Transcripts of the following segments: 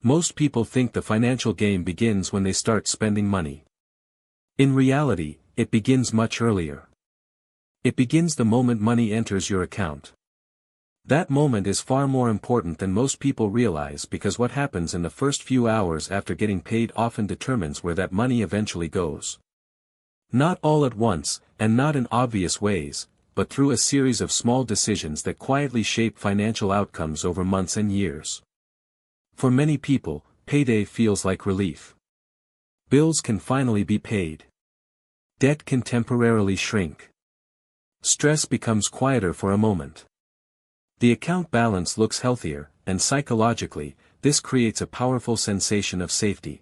Most people think the financial game begins when they start spending money. In reality, it begins much earlier. It begins the moment money enters your account. That moment is far more important than most people realize because what happens in the first few hours after getting paid often determines where that money eventually goes. Not all at once, and not in obvious ways, but through a series of small decisions that quietly shape financial outcomes over months and years. For many people, payday feels like relief. Bills can finally be paid. Debt can temporarily shrink. Stress becomes quieter for a moment. The account balance looks healthier, and psychologically, this creates a powerful sensation of safety.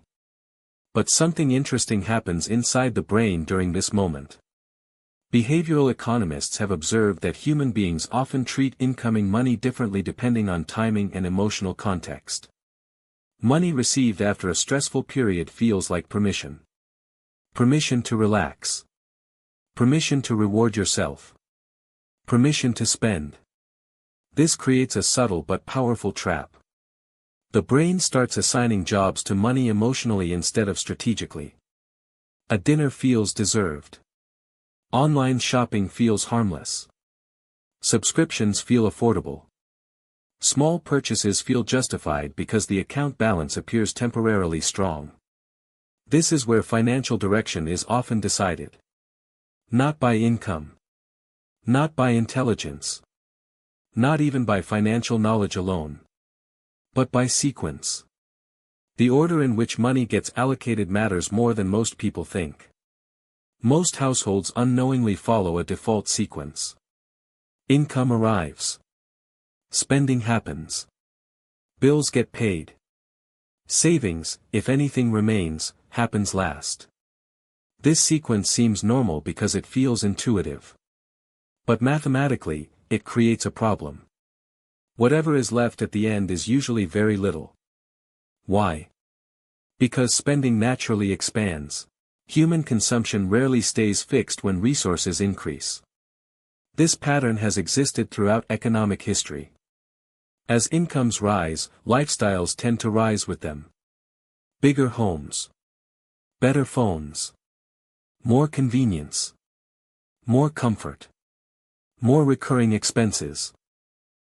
But something interesting happens inside the brain during this moment. Behavioral economists have observed that human beings often treat incoming money differently depending on timing and emotional context. Money received after a stressful period feels like permission. Permission to relax. Permission to reward yourself. Permission to spend. This creates a subtle but powerful trap. The brain starts assigning jobs to money emotionally instead of strategically. A dinner feels deserved. Online shopping feels harmless. Subscriptions feel affordable. Small purchases feel justified because the account balance appears temporarily strong. This is where financial direction is often decided. Not by income. Not by intelligence. Not even by financial knowledge alone. But by sequence. The order in which money gets allocated matters more than most people think. Most households unknowingly follow a default sequence. Income arrives. Spending happens. Bills get paid. Savings, if anything remains, happens last. This sequence seems normal because it feels intuitive. But mathematically, it creates a problem. Whatever is left at the end is usually very little. Why? Because spending naturally expands. Human consumption rarely stays fixed when resources increase. This pattern has existed throughout economic history. As incomes rise, lifestyles tend to rise with them. Bigger homes. Better phones. More convenience. More comfort. More recurring expenses.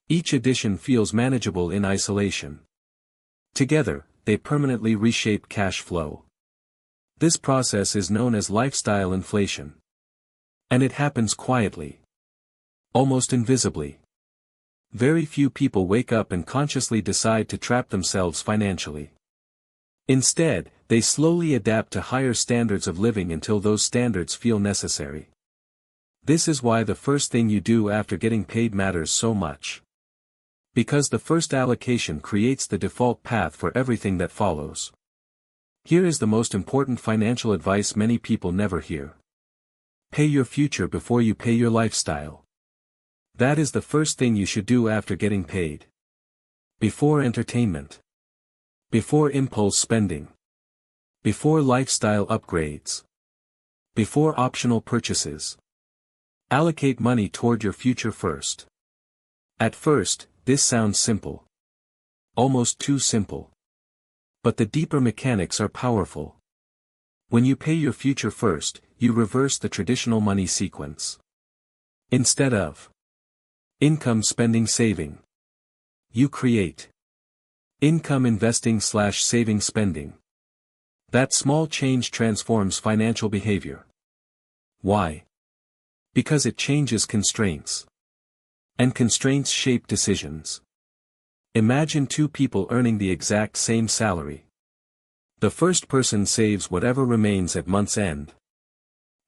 Each addition feels manageable in isolation. Together, they permanently reshape cash flow. This process is known as lifestyle inflation. And it happens quietly. Almost invisibly. Very few people wake up and consciously decide to trap themselves financially. Instead, they slowly adapt to higher standards of living until those standards feel necessary. This is why the first thing you do after getting paid matters so much. Because the first allocation creates the default path for everything that follows. Here is the most important financial advice many people never hear. Pay your future before you pay your lifestyle. That is the first thing you should do after getting paid. Before entertainment. Before impulse spending. Before lifestyle upgrades. Before optional purchases. Allocate money toward your future first. At first, this sounds simple. Almost too simple. But the deeper mechanics are powerful. When you pay your future first, you reverse the traditional money sequence. Instead of income spending saving, you create income investing/saving spending. That small change transforms financial behavior. Why? Because it changes constraints. And constraints shape decisions. Imagine two people earning the exact same salary. The first person saves whatever remains at month's end.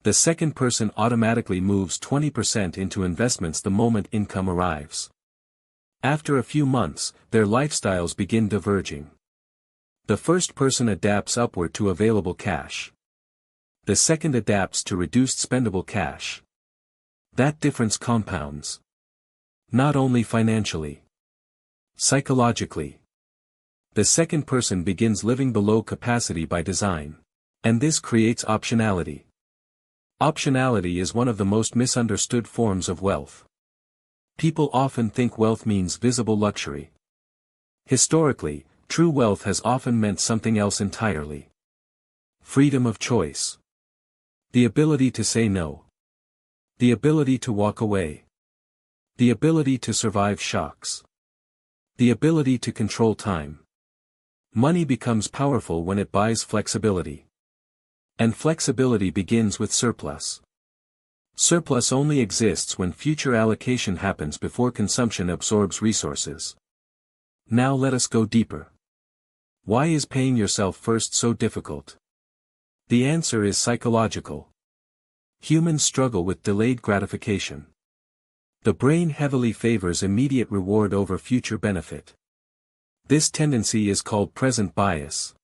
The second person automatically moves 20% into investments the moment income arrives. After a few months, their lifestyles begin diverging. The first person adapts upward to available cash. The second adapts to reduced spendable cash. That difference compounds. Not only financially. Psychologically. The second person begins living below capacity by design. And this creates optionality. Optionality is one of the most misunderstood forms of wealth. People often think wealth means visible luxury. Historically, True wealth has often meant something else entirely. Freedom of choice. The ability to say no. The ability to walk away. The ability to survive shocks. The ability to control time. Money becomes powerful when it buys flexibility. And flexibility begins with surplus. Surplus only exists when future allocation happens before consumption absorbs resources. Now let us go deeper. Why is paying yourself first so difficult? The answer is psychological. Humans struggle with delayed gratification. The brain heavily favors immediate reward over future benefit. This tendency is called present bias.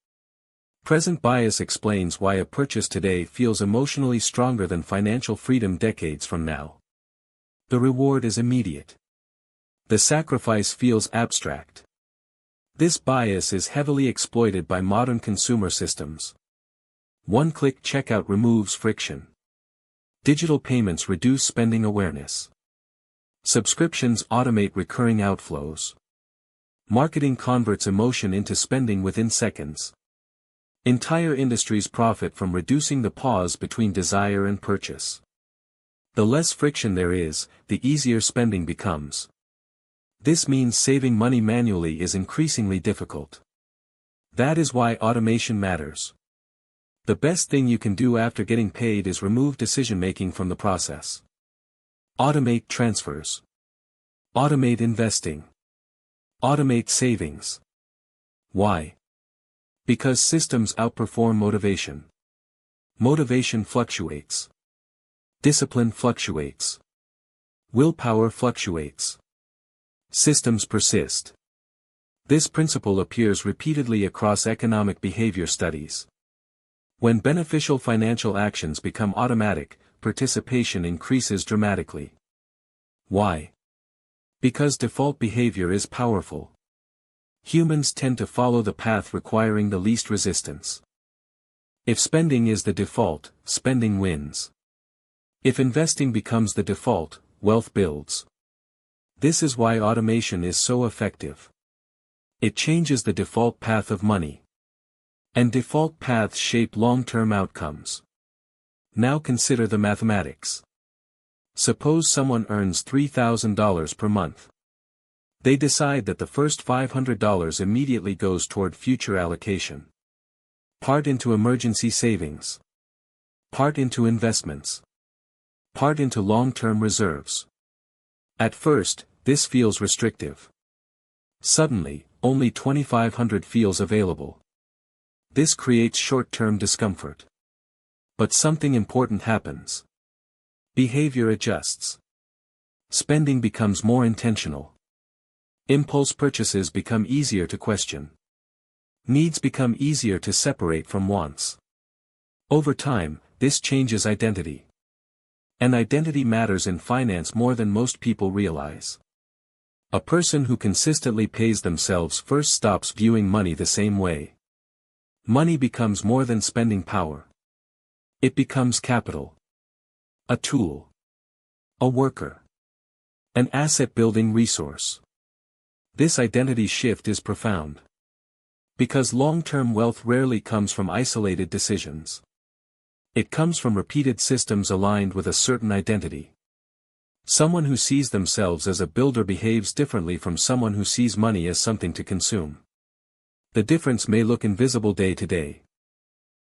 Present bias explains why a purchase today feels emotionally stronger than financial freedom decades from now. The reward is immediate. The sacrifice feels abstract. This bias is heavily exploited by modern consumer systems. One-click checkout removes friction. Digital payments reduce spending awareness. Subscriptions automate recurring outflows. Marketing converts emotion into spending within seconds. Entire industries profit from reducing the pause between desire and purchase. The less friction there is, the easier spending becomes. This means saving money manually is increasingly difficult. That is why automation matters. The best thing you can do after getting paid is remove decision-making from the process. Automate transfers. Automate investing. Automate savings. Why? Because systems outperform motivation. Motivation fluctuates. Discipline fluctuates. Willpower fluctuates. Systems persist. This principle appears repeatedly across economic behavior studies. When beneficial financial actions become automatic, participation increases dramatically. Why? Because default behavior is powerful. Humans tend to follow the path requiring the least resistance. If spending is the default, spending wins. If investing becomes the default, wealth builds. This is why automation is so effective. It changes the default path of money. And default paths shape long-term outcomes. Now consider the mathematics. Suppose someone earns $3,000 per month. They decide that the first $500 immediately goes toward future allocation. Part into emergency savings. Part into investments. Part into long-term reserves. At first, this feels restrictive. Suddenly, only $2,500 feels available. This creates short-term discomfort. But something important happens. Behavior adjusts. Spending becomes more intentional. Impulse purchases become easier to question. Needs become easier to separate from wants. Over time, this changes identity. And identity matters in finance more than most people realize. A person who consistently pays themselves first stops viewing money the same way. Money becomes more than spending power. It becomes capital. A tool. A worker. An asset-building resource. This identity shift is profound. Because long-term wealth rarely comes from isolated decisions. It comes from repeated systems aligned with a certain identity. Someone who sees themselves as a builder behaves differently from someone who sees money as something to consume. The difference may look invisible day to day.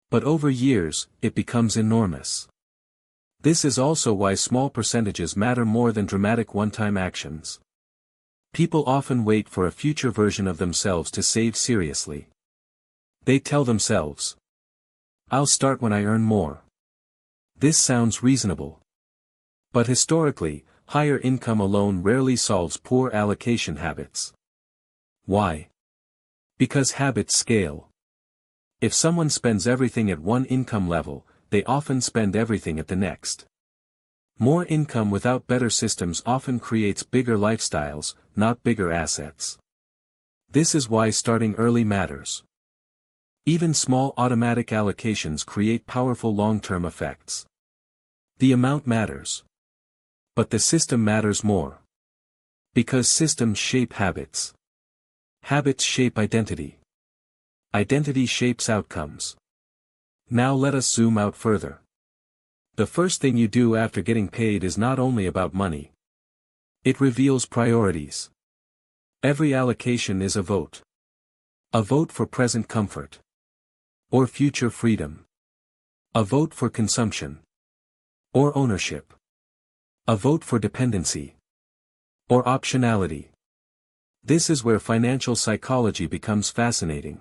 But over years, it becomes enormous. This is also why small percentages matter more than dramatic one-time actions. People often wait for a future version of themselves to save seriously. They tell themselves, "I'll start when I earn more." This sounds reasonable. But historically, higher income alone rarely solves poor allocation habits. Why? Because habits scale. If someone spends everything at one income level, they often spend everything at the next. More income without better systems often creates bigger lifestyles, not bigger assets. This is why starting early matters. Even small automatic allocations create powerful long-term effects. The amount matters. But the system matters more. Because systems shape habits. Habits shape identity. Identity shapes outcomes. Now let us zoom out further. The first thing you do after getting paid is not only about money. It reveals priorities. Every allocation is a vote. A vote for present comfort. Or future freedom. A vote for consumption. Or ownership. A vote for dependency. Or optionality. This is where financial psychology becomes fascinating.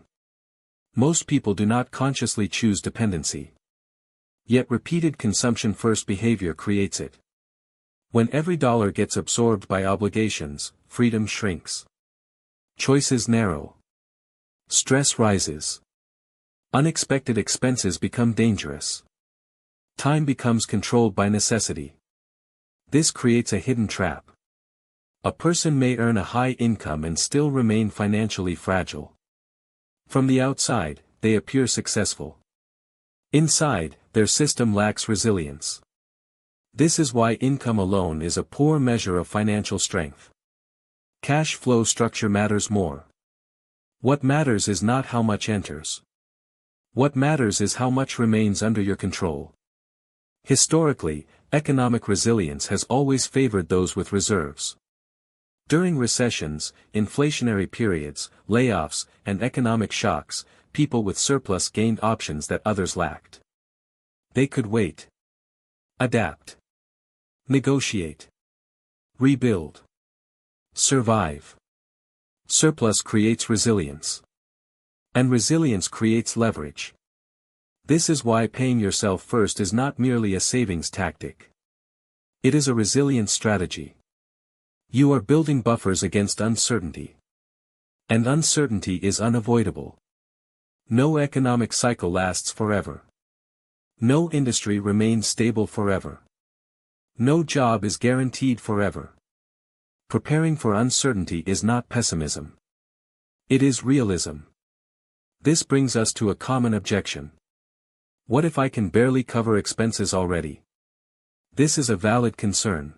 Most people do not consciously choose dependency. Yet repeated consumption-first behavior creates it. When every dollar gets absorbed by obligations, freedom shrinks. Choices narrow. Stress rises. Unexpected expenses become dangerous. Time becomes controlled by necessity. This creates a hidden trap. A person may earn a high income and still remain financially fragile. From the outside, they appear successful. Inside, their system lacks resilience. This is why income alone is a poor measure of financial strength. Cash flow structure matters more. What matters is not how much enters. What matters is how much remains under your control. Historically, economic resilience has always favored those with reserves. During recessions, inflationary periods, layoffs, and economic shocks, people with surplus gained options that others lacked. They could wait. Adapt. Negotiate. Rebuild. Survive. Surplus creates resilience. And resilience creates leverage. This is why paying yourself first is not merely a savings tactic. It is a resilience strategy. You are building buffers against uncertainty. And uncertainty is unavoidable. No economic cycle lasts forever. No industry remains stable forever. No job is guaranteed forever. Preparing for uncertainty is not pessimism. It is realism. This brings us to a common objection. What if I can barely cover expenses already? This is a valid concern.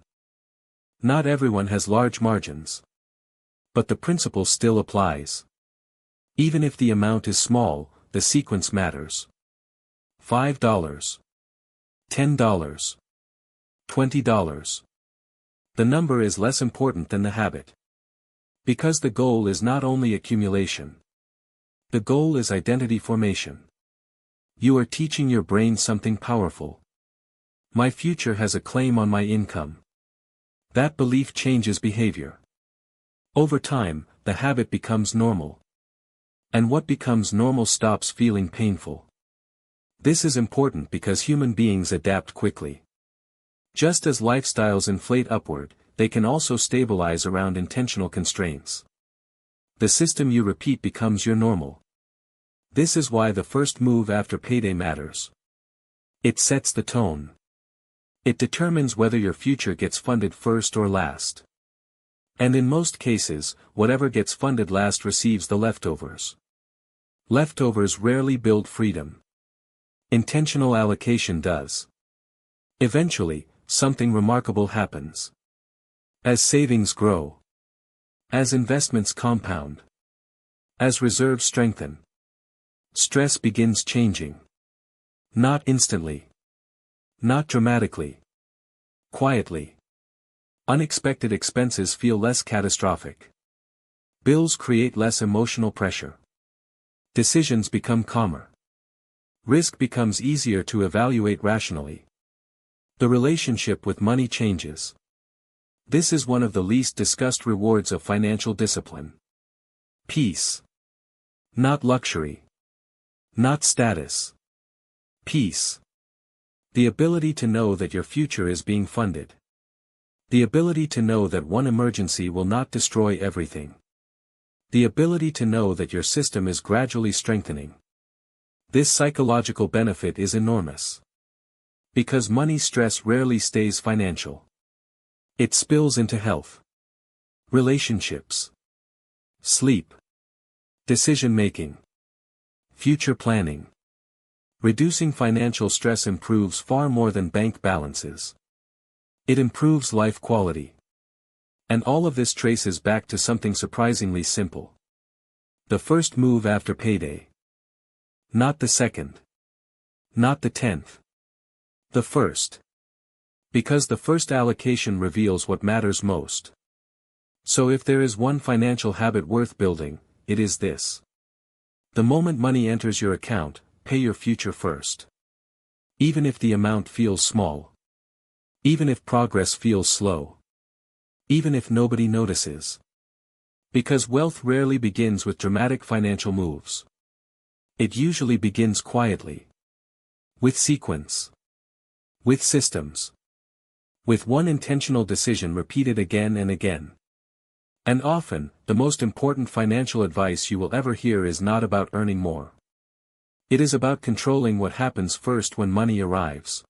Not everyone has large margins. But the principle still applies. Even if the amount is small, the sequence matters. $5. $10. $20. The number is less important than the habit. Because the goal is not only accumulation. The goal is identity formation. You are teaching your brain something powerful. My future has a claim on my income. That belief changes behavior. Over time, the habit becomes normal. And what becomes normal stops feeling painful. This is important because human beings adapt quickly. Just as lifestyles inflate upward, they can also stabilize around intentional constraints. The system you repeat becomes your normal. This is why the first move after payday matters. It sets the tone. It determines whether your future gets funded first or last. And in most cases, whatever gets funded last receives the leftovers. Leftovers rarely build freedom. Intentional allocation does. Eventually, something remarkable happens. As savings grow. As investments compound. As reserves strengthen. Stress begins changing. Not instantly. Not dramatically. Quietly. Unexpected expenses feel less catastrophic. Bills create less emotional pressure. Decisions become calmer. Risk becomes easier to evaluate rationally. The relationship with money changes. This is one of the least discussed rewards of financial discipline. Peace. Not luxury. Not status. Peace. The ability to know that your future is being funded. The ability to know that one emergency will not destroy everything. The ability to know that your system is gradually strengthening. This psychological benefit is enormous. Because money stress rarely stays financial. It spills into health. Relationships. Sleep. Decision-making. Future planning. Reducing financial stress improves far more than bank balances. It improves life quality. And all of this traces back to something surprisingly simple. The first move after payday. Not the second. Not the 10th. The first. Because the first allocation reveals what matters most. So if there is one financial habit worth building, it is this. The moment money enters your account, pay your future first. Even if the amount feels small. Even if progress feels slow. Even if nobody notices. Because wealth rarely begins with dramatic financial moves. It usually begins quietly. With sequence. With systems. With one intentional decision repeated again and again. And often, the most important financial advice you will ever hear is not about earning more. It is about controlling what happens first when money arrives.